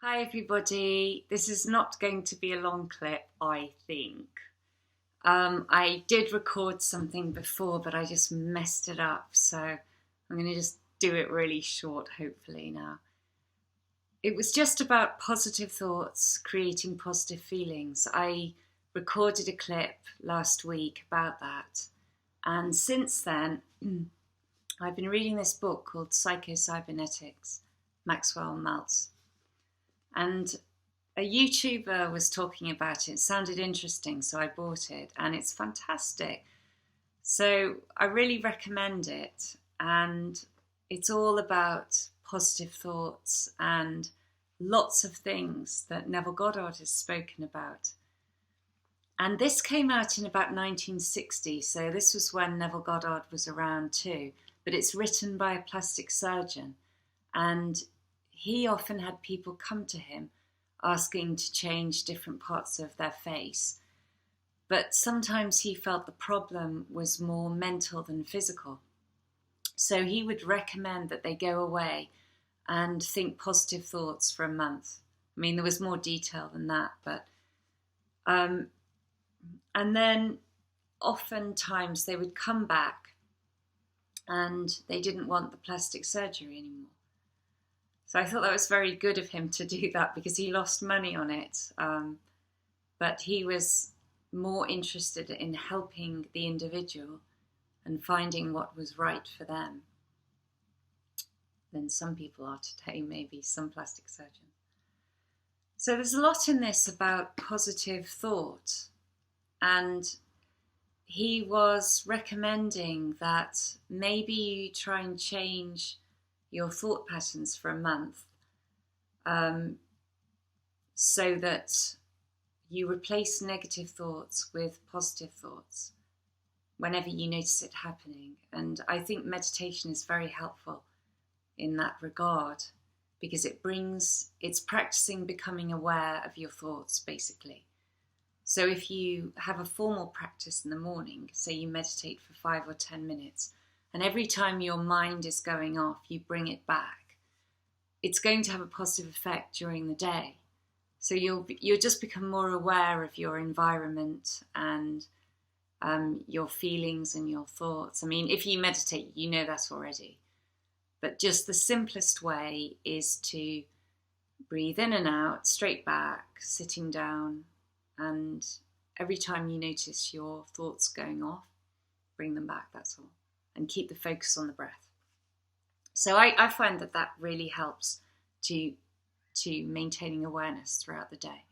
Hi everybody, this is not going to be a long clip, I think. I did record something before, but I just messed it up, so I'm going to just do it really short, hopefully now. It was just about positive thoughts, creating positive feelings. I recorded a clip last week about that, and since then, I've been reading this book called Psycho-Cybernetics, Maxwell Maltz. And a YouTuber was talking about it. It sounded interesting, so I bought it, and it's fantastic. So I really recommend it, and it's all about positive thoughts and lots of things that Neville Goddard has spoken about. And this came out in about 1960, so this was when Neville Goddard was around too, but it's written by a plastic surgeon, and he often had people come to him asking to change different parts of their face. But sometimes he felt the problem was more mental than physical. So he would recommend that they go away and think positive thoughts for a month. I mean, there was more detail than that, but and then oftentimes they would come back and they didn't want the plastic surgery anymore. So I thought that was very good of him to do that because he lost money on it. But he was more interested in helping the individual and finding what was right for them than some people are today, maybe some plastic surgeons. So there's a lot in this about positive thought. And he was recommending that maybe you try and change your thought patterns for a month, so that you replace negative thoughts with positive thoughts whenever you notice it happening. And I think meditation is very helpful in that regard because it's practicing becoming aware of your thoughts, basically. So if you have a formal practice in the morning, say you meditate for 5 or 10 minutes, and every time your mind is going off, you bring it back, it's going to have a positive effect during the day. So you'll just become more aware of your environment and your feelings and your thoughts. I mean, if you meditate, you know that already. But just the simplest way is to breathe in and out, straight back, sitting down, and every time you notice your thoughts going off, bring them back, that's all. And keep the focus on the breath. So I find that really helps to maintaining awareness throughout the day.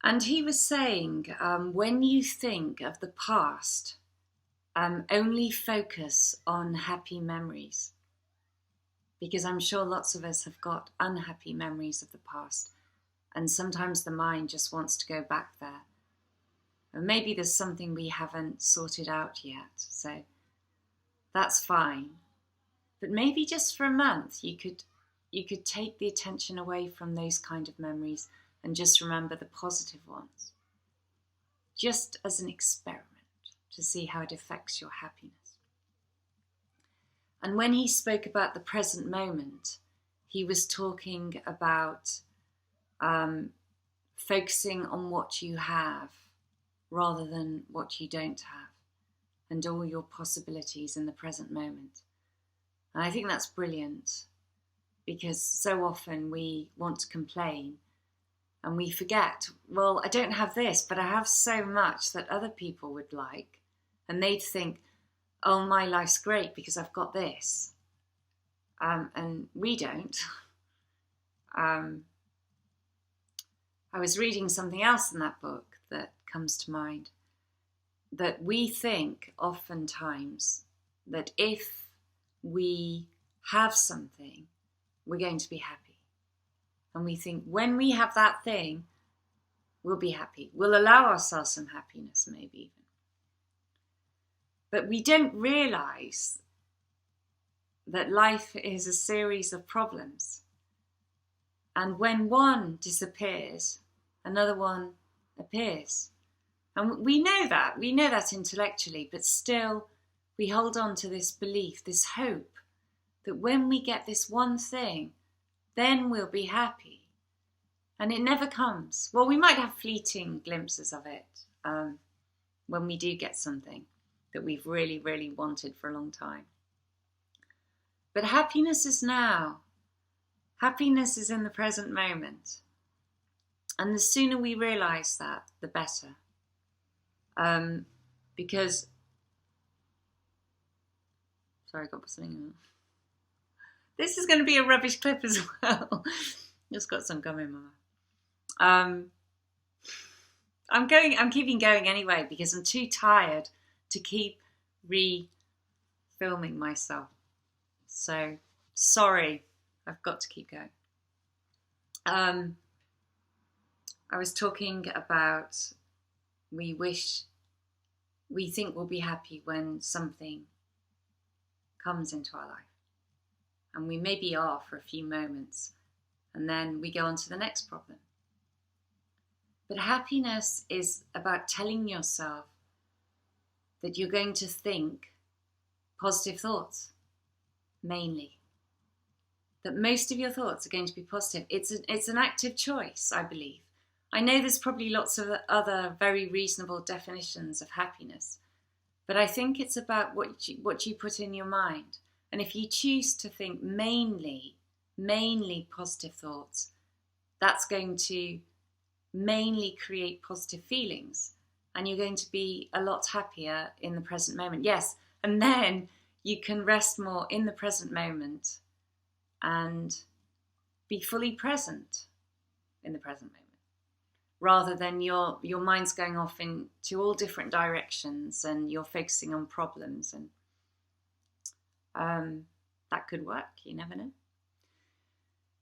And he was saying, when you think of the past, only focus on happy memories. Because I'm sure lots of us have got unhappy memories of the past. And sometimes the mind just wants to go back there. And maybe there's something we haven't sorted out yet, so that's fine. But maybe just for a month, you could take the attention away from those kind of memories and just remember the positive ones, just as an experiment to see how it affects your happiness. And when he spoke about the present moment, he was talking about focusing on what you have rather than what you don't have, and all your possibilities in the present moment. And I think that's brilliant because so often we want to complain and we forget, well, I don't have this, but I have so much that other people would like, and they'd think, oh, my life's great because I've got this. And we don't. I was reading something else in that book that comes to mind, that we think oftentimes that if we have something, we're going to be happy. And we think when we have that thing, we'll be happy. We'll allow ourselves some happiness, maybe even. But we don't realize that life is a series of problems. And when one disappears, another one appears. And we know that intellectually, but still we hold on to this belief, this hope, that when we get this one thing, then we'll be happy. And it never comes. Well, we might have fleeting glimpses of it when we do get something that we've really, really wanted for a long time. But happiness is now. Happiness is in the present moment. And the sooner we realise that, the better. Because, sorry, I got something in. This is going to be a rubbish clip as well. Just got some gum in my mouth. I'm keeping going anyway because I'm too tired to keep re-filming myself. So, sorry, I've got to keep going. I was talking about we think we'll be happy when something comes into our life. And we maybe are for a few moments. And then we go on to the next problem. But happiness is about telling yourself that you're going to think positive thoughts, mainly. That most of your thoughts are going to be positive. It's an active choice, I believe. I know there's probably lots of other very reasonable definitions of happiness, but I think it's about what you put in your mind. And if you choose to think mainly positive thoughts, that's going to mainly create positive feelings, and you're going to be a lot happier in the present moment. Yes, and then you can rest more in the present moment and be fully present in the present moment, rather than your mind's going off into all different directions and you're focusing on problems. And that could work, you never know.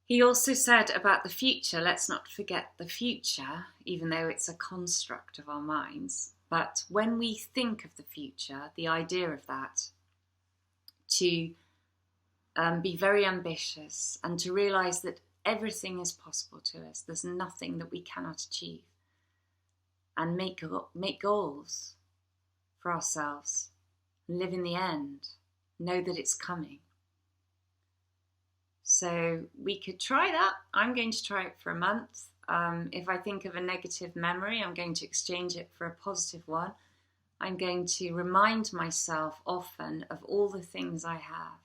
He also said about the future, let's not forget the future, even though it's a construct of our minds. But when we think of the future, the idea of that, to be very ambitious and to realise that everything is possible to us. There's nothing that we cannot achieve. And make goals for ourselves. Live in the end. Know that it's coming. So we could try that. I'm going to try it for a month. If I think of a negative memory, I'm going to exchange it for a positive one. I'm going to remind myself often of all the things I have.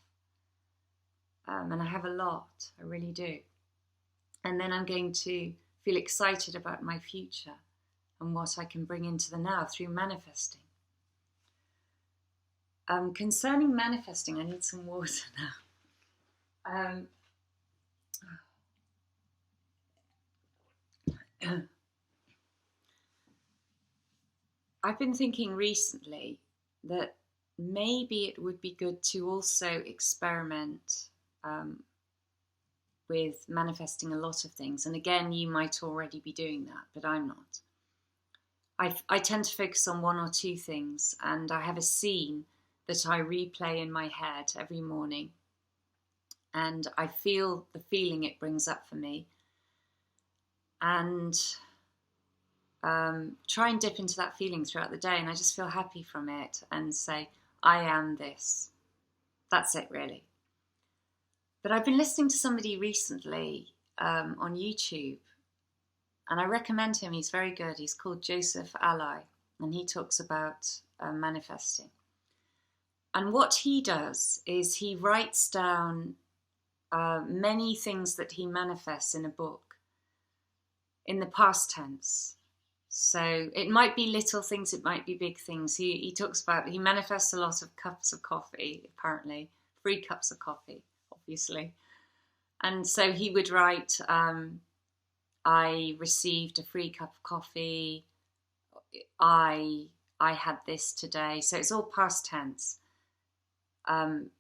And I have a lot, I really do. And then I'm going to feel excited about my future and what I can bring into the now through manifesting. Concerning manifesting, I need some water now. I've been thinking recently that maybe it would be good to also experiment with manifesting a lot of things. And again, you might already be doing that, but I'm not. I tend to focus on one or two things, and I have a scene that I replay in my head every morning. And I feel the feeling it brings up for me. And try and dip into that feeling throughout the day, and I just feel happy from it and say, I am this. That's it, really. But I've been listening to somebody recently on YouTube, and I recommend him. He's very good. He's called Joseph Ally, and he talks about manifesting. And what he does is he writes down many things that he manifests in a book in the past tense. So it might be little things, it might be big things. He talks about, he manifests a lot of cups of coffee, apparently, free cups of coffee, obviously. And so he would write, I received a free cup of coffee, I had this today. So it's all past tense. And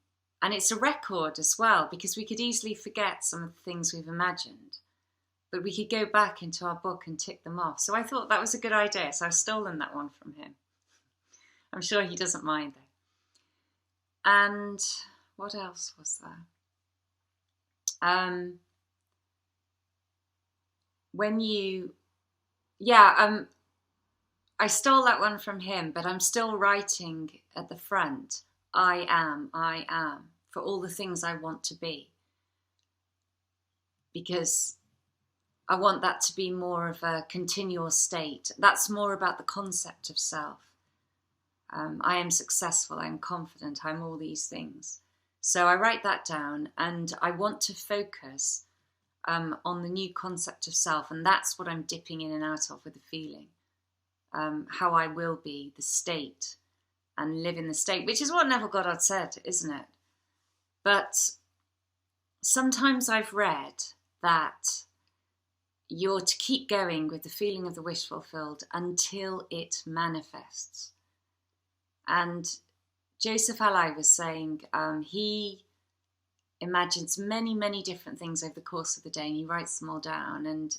it's a record as well, because we could easily forget some of the things we've imagined. But we could go back into our book and tick them off. So I thought that was a good idea. So I've stolen that one from him. I'm sure he doesn't mind though. And what else was there? I stole that one from him, but I'm still writing at the front, I am, for all the things I want to be. because I want that to be more of a continual state. That's more about the concept of self. I am successful, I'm confident, I'm all these things. So I write that down, and I want to focus on the new concept of self, and that's what I'm dipping in and out of with the feeling. How I will be, the state, and live in the state, which is what Neville Goddard said, isn't it? But sometimes I've read that you're to keep going with the feeling of the wish fulfilled until it manifests. And Joseph Ally was saying he imagines many, many different things over the course of the day, and he writes them all down. And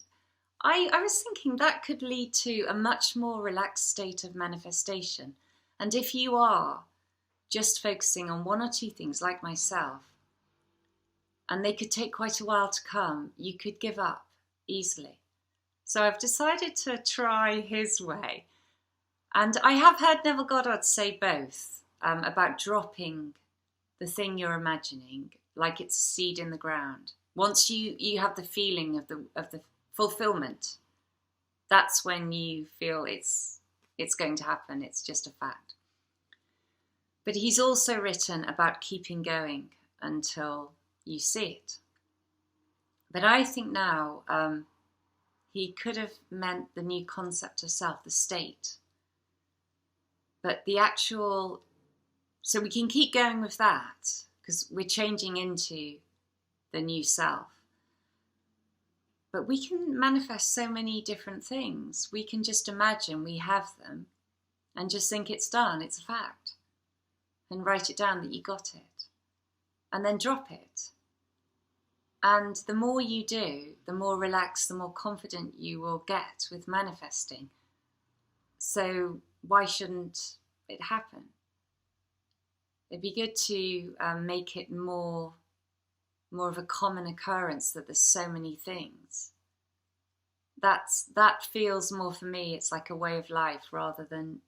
I was thinking that could lead to a much more relaxed state of manifestation. And if you are just focusing on one or two things, like myself, and they could take quite a while to come, you could give up easily. So I've decided to try his way. And I have heard Neville Goddard say both, about dropping the thing you're imagining like it's a seed in the ground. Once you have the feeling of the fulfillment, that's when you feel it's going to happen. It's just a fact. But he's also written about keeping going until you see it. But I think now he could have meant the new concept of self, the state. But the actual, so we can keep going with that because we're changing into the new self. But we can manifest so many different things. We can just imagine we have them and just think it's done, it's a fact. And write it down that you got it. And then drop it. And the more you do, the more relaxed, the more confident you will get with manifesting. So why shouldn't it happen? It'd be good to make it more of a common occurrence that there's so many things. That feels more for me, it's like a way of life rather than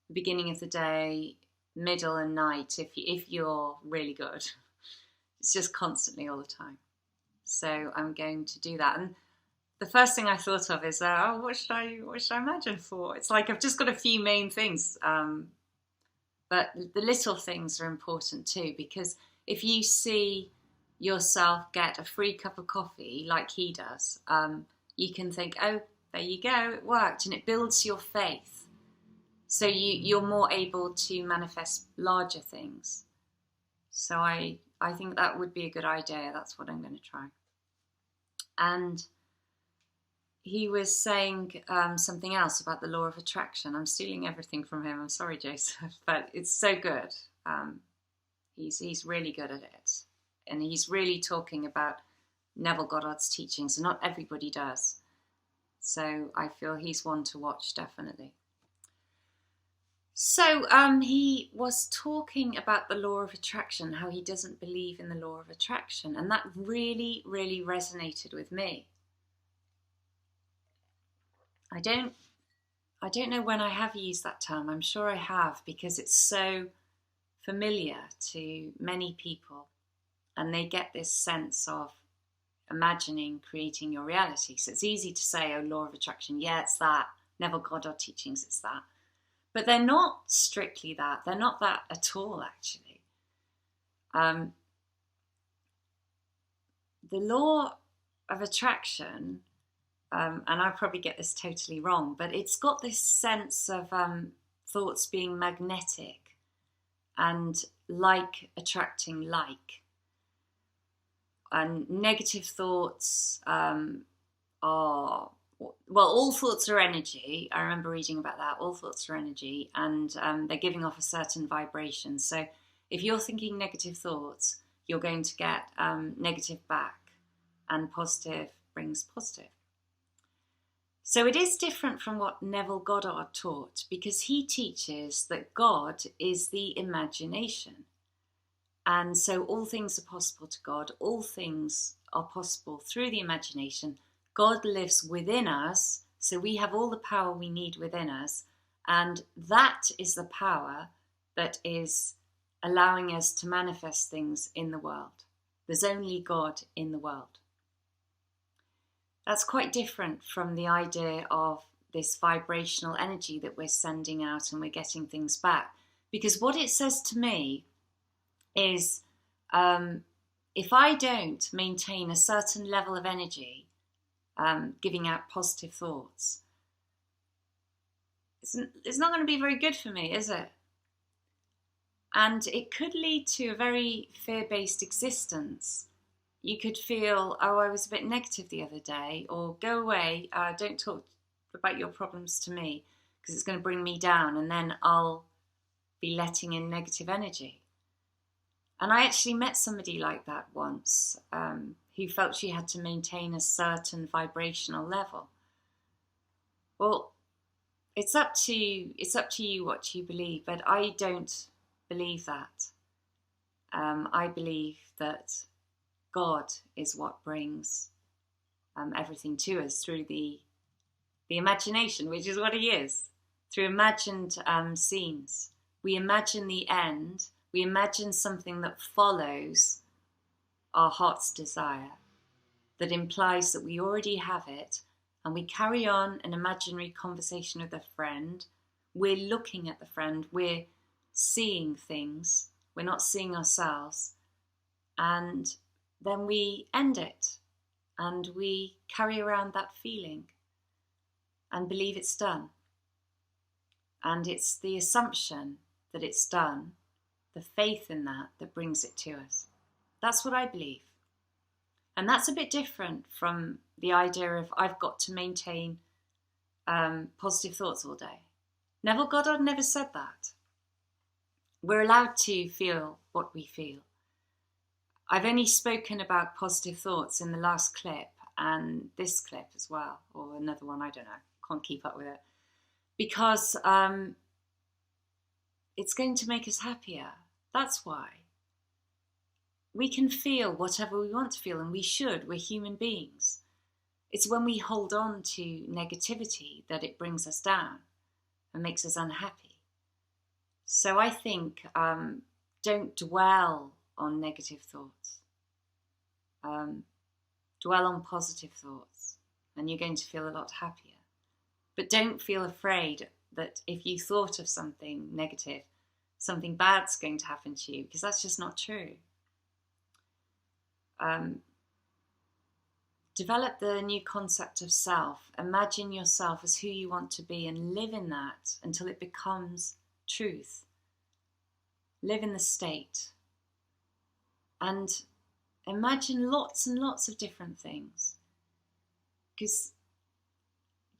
the beginning of the day, middle and night, if you're really good. It's just constantly all the time. So I'm going to do that. And the first thing I thought of is, what should I imagine for? It's like I've just got a few main things. But the little things are important too, because if you see yourself get a free cup of coffee like he does, you can think, oh, there you go, it worked. And it builds your faith. So you're more able to manifest larger things. So I think that would be a good idea. That's what I'm going to try. And he was saying something else about the law of attraction. I'm stealing everything from him. I'm sorry, Joseph, but it's so good. He's really good at it. And he's really talking about Neville Goddard's teachings. And not everybody does. So I feel he's one to watch, definitely. So he was talking about the law of attraction, how he doesn't believe in the law of attraction. And that really, really resonated with me. I don't know when I have used that term. I'm sure I have, because it's so familiar to many people. And they get this sense of imagining, creating your reality. So it's easy to say, oh, law of attraction, yeah, it's that. Neville Goddard teachings, it's that. But they're not strictly that. They're not that at all, actually. The law of attraction, and I probably get this totally wrong, but it's got this sense of thoughts being magnetic and like attracting like. And negative thoughts are... Well, all thoughts are energy. I remember reading about that. All thoughts are energy, and they're giving off a certain vibration. So if you're thinking negative thoughts, you're going to get negative back, and positive brings positive. So it is different from what Neville Goddard taught, because he teaches that God is the imagination. And so all things are possible to God. All things are possible through the imagination. God lives within us, so we have all the power we need within us, and that is the power that is allowing us to manifest things in the world. There's only God in the world. That's quite different from the idea of this vibrational energy that we're sending out and we're getting things back. Because what it says to me is, if I don't maintain a certain level of energy, giving out positive thoughts, it's not going to be very good for me, is it? And it could lead to a very fear-based existence. You could feel, oh, I was a bit negative the other day, or go away, don't talk about your problems to me, because it's going to bring me down, and then I'll be letting in negative energy. And I actually met somebody like that once, who felt she had to maintain a certain vibrational level. Well, it's up to you what you believe, but I don't believe that. I believe that God is what brings everything to us through the imagination, which is what He is, through imagined scenes. We imagine the end. We imagine something that follows our heart's desire, that implies that we already have it, and we carry on an imaginary conversation with a friend. We're looking at the friend. We're seeing things. We're not seeing ourselves. And then we end it, and we carry around that feeling and believe it's done. And it's the assumption that it's done, the faith in that brings it to us. That's what I believe. And that's a bit different from the idea of I've got to maintain positive thoughts all day. Neville Goddard never said that. We're allowed to feel what we feel. I've only spoken about positive thoughts in the last clip and this clip as well, or another one, I don't know, can't keep up with it. Because it's going to make us happier. That's why. We can feel whatever we want to feel, and we should. We're human beings. It's when we hold on to negativity that it brings us down and makes us unhappy. So I think don't dwell on negative thoughts. Dwell on positive thoughts, and you're going to feel a lot happier. But don't feel afraid that if you thought of something negative, something bad's going to happen to you, because that's just not true. Develop the new concept of self. Imagine yourself as who you want to be and live in that until it becomes truth. Live in the state. And imagine lots and lots of different things. Because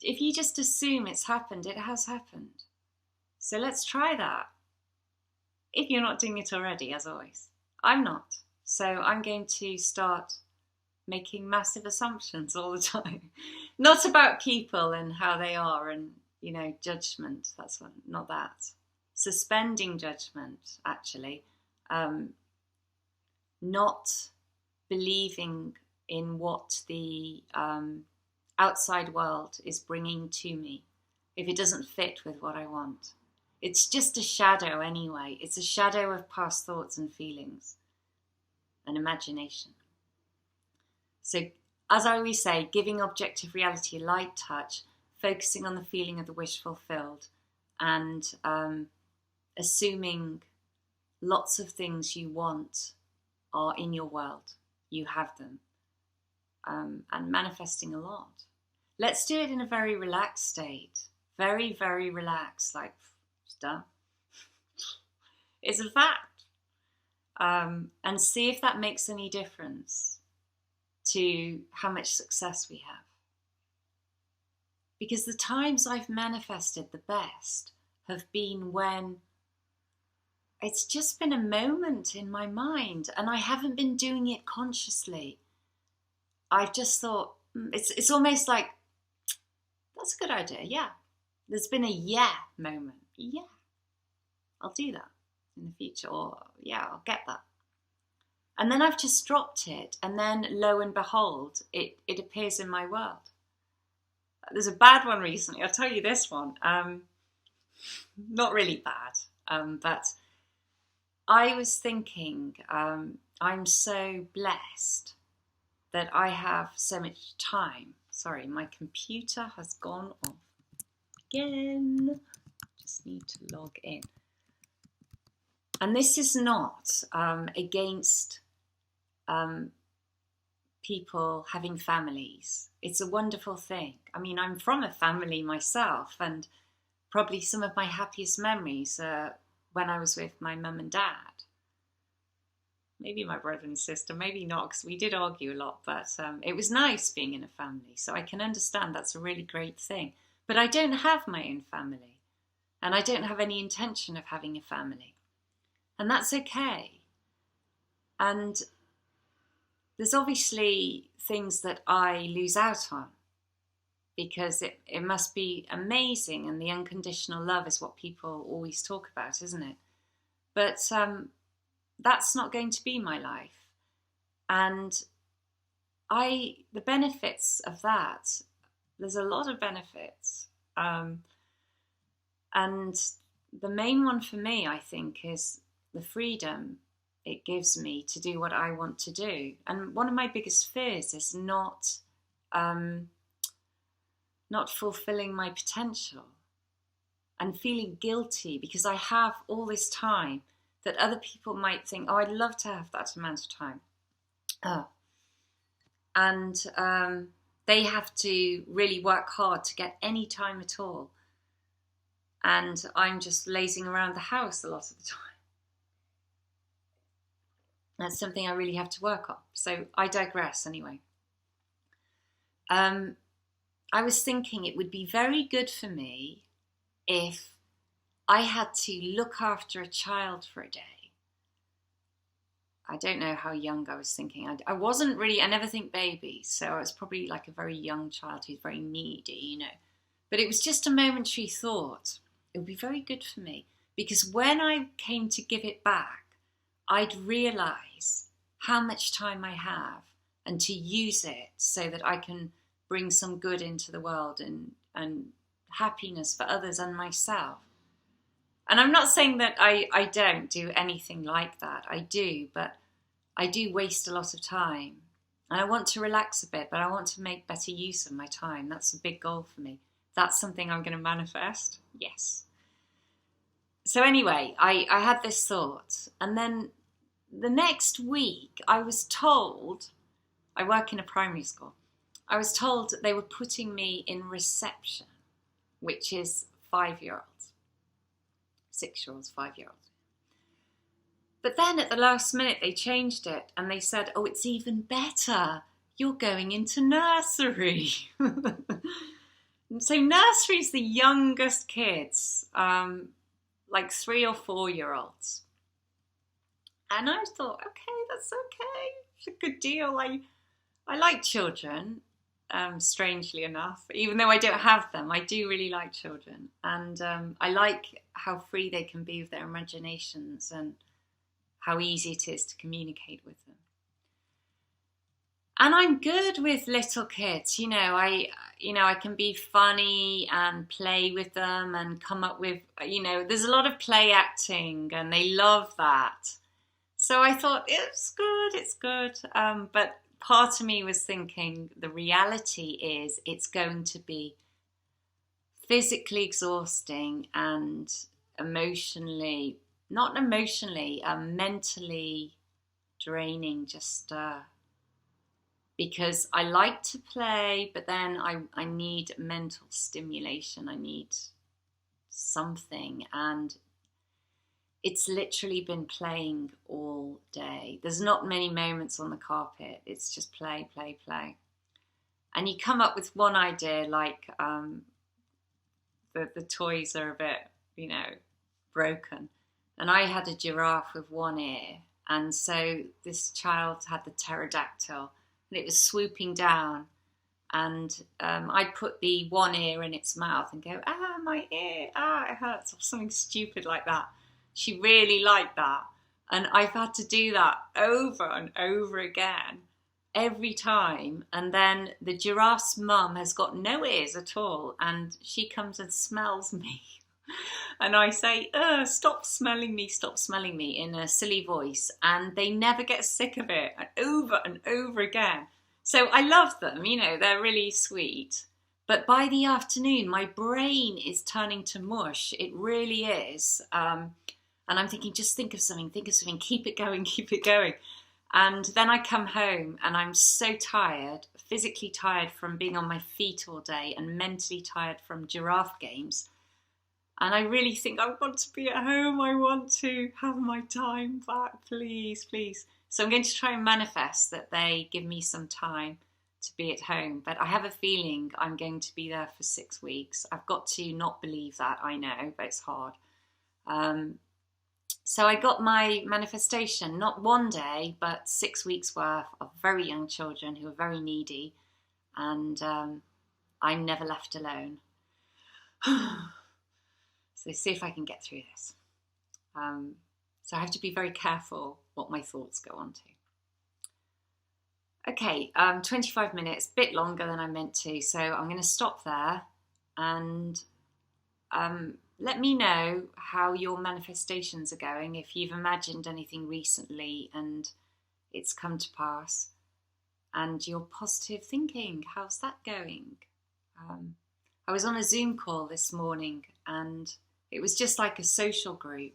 if you just assume it's happened, it has happened. So let's try that. If you're not doing it already, as always. I'm not. So I'm going to start making massive assumptions all the time. Not about people and how they are and, judgment. That's what, not that. Suspending judgment, actually. Not believing in what the outside world is bringing to me if it doesn't fit with what I want. It's just a shadow anyway. It's a shadow of past thoughts and feelings and imagination. So, as I always say, giving objective reality a light touch, focusing on the feeling of the wish fulfilled, and assuming lots of things you want are in your world. You have them. And manifesting a lot. Let's do it in a very relaxed state. Very, very relaxed, like it's done. It's a fact. And see if that makes any difference to how much success we have. Because the times I've manifested the best have been when it's just been a moment in my mind and I haven't been doing it consciously. I've just thought, it's almost like, that's a good idea, yeah. There's been a yeah moment. Yeah, I'll do that in the future, or yeah, I'll get that. And then I've just dropped it, and then lo and behold, it appears in my world. There's a bad one recently, I'll tell you this one. Not really bad, but I was thinking, I'm so blessed that I have so much time Sorry, my computer has gone off again. Just need to log in. And this is not against people having families. It's a wonderful thing. I mean, I'm from a family myself, and probably some of my happiest memories are when I was with my mum and dad. Maybe my brother and sister, maybe not, because we did argue a lot, but it was nice being in a family. So I can understand that's a really great thing. But I don't have my own family, and I don't have any intention of having a family. And that's okay. And there's obviously things that I lose out on, because it must be amazing, and the unconditional love is what people always talk about, isn't it? But that's not going to be my life. And the benefits of that, there's a lot of benefits. And the main one for me, I think, is the freedom it gives me to do what I want to do. And one of my biggest fears is not fulfilling my potential and feeling guilty because I have all this time that other people might think, oh, I'd love to have that amount of time. And they have to really work hard to get any time at all. And I'm just lazing around the house a lot of the time. That's something I really have to work on. So I digress anyway. I was thinking it would be very good for me if I had to look after a child for a day. I don't know how young I was thinking. I wasn't really, I never think baby, so I was probably like a very young child who's very needy, you know. But it was just a momentary thought. It would be very good for me, because when I came to give it back, I'd realise how much time I have and to use it so that I can bring some good into the world and happiness for others and myself. And I'm not saying that I don't do anything like that. I do, but I do waste a lot of time. And I want to relax a bit, but I want to make better use of my time. That's a big goal for me. That's something I'm going to manifest. Yes. So anyway, I had this thought. And then the next week I was told, I work in a primary school, I was told that they were putting me in reception, which is 5-year-olds. 6-year-olds, 5-year-olds. But then at the last minute they changed it and they said, oh, it's even better. You're going into nursery. So nursery is the youngest kids, like 3 or 4-year-olds. And I thought, okay, that's okay. It's a good deal. I like children, strangely enough. Even though I don't have them, I do really like children. And I like how free they can be with their imaginations and how easy it is to communicate with them. And I'm good with little kids. I can be funny and play with them and come up with, there's a lot of play acting and they love that. So I thought, it's good. But part of me was thinking the reality is it's going to be physically exhausting and mentally draining, just because I like to play, but then I need mental stimulation. I need something, and it's literally been playing all day. There's not many moments on the carpet. It's just play. And you come up with one idea, like the toys are a bit, broken. And I had a giraffe with one ear. And so this child had the pterodactyl and it was swooping down. And I'd put the one ear in its mouth and go, my ear, it hurts, or something stupid like that. She really liked that. And I've had to do that over and over again, every time. And then the giraffe's mum has got no ears at all. And she comes and smells me. And I say, stop smelling me in a silly voice. And they never get sick of it, and over again. So I love them, you know, they're really sweet. But by the afternoon, my brain is turning to mush. It really is. And I'm thinking, just think of something, keep it going, keep it going. And then I come home and I'm so tired, physically tired from being on my feet all day and mentally tired from giraffe games. And I really think I want to be at home. I want to have my time back, please, please. So I'm going to try and manifest that they give me some time to be at home. But I have a feeling I'm going to be there for 6 weeks. I've got to not believe that, I know, but it's hard. So I got my manifestation, not one day, but 6 weeks worth of very young children who are very needy. And I'm never left alone. So see if I can get through this. So I have to be very careful what my thoughts go on to. Okay, 25 minutes, a bit longer than I meant to. So I'm going to stop there and let me know how your manifestations are going, if you've imagined anything recently and it's come to pass. And your positive thinking, how's that going? I was on a Zoom call this morning and it was just like a social group.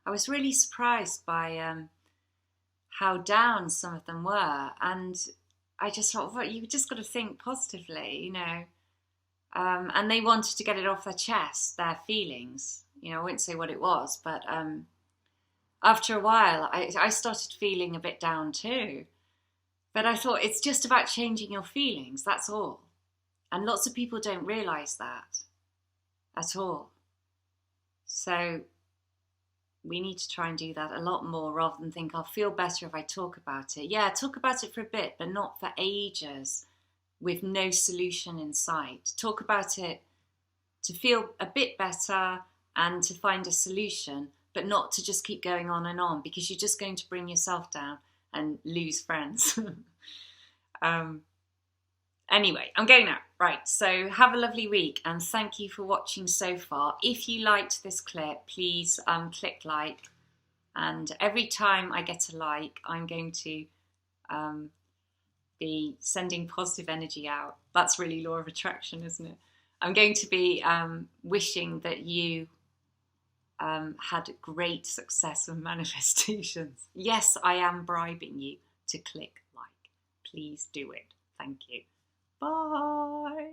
I was really surprised by how down some of them were. And I just thought, well, you just got to think positively, you know. And they wanted to get it off their chest, their feelings. You know, I won't say what it was, but after a while, I started feeling a bit down too. But I thought it's just about changing your feelings, that's all. And lots of people don't realise that at all. So we need to try and do that a lot more rather than think I'll feel better if I talk about it. Yeah, talk about it for a bit, but not for ages with no solution in sight. Talk about it to feel a bit better and to find a solution, but not to just keep going on because you're just going to bring yourself down and lose friends. Anyway, I'm going now. Right, so have a lovely week and thank you for watching so far. If you liked this clip, please click like. And every time I get a like, I'm going to be sending positive energy out. That's really law of attraction, isn't it? I'm going to be wishing that you had great success with manifestations. Yes, I am bribing you to click like. Please do it. Thank you. Bye.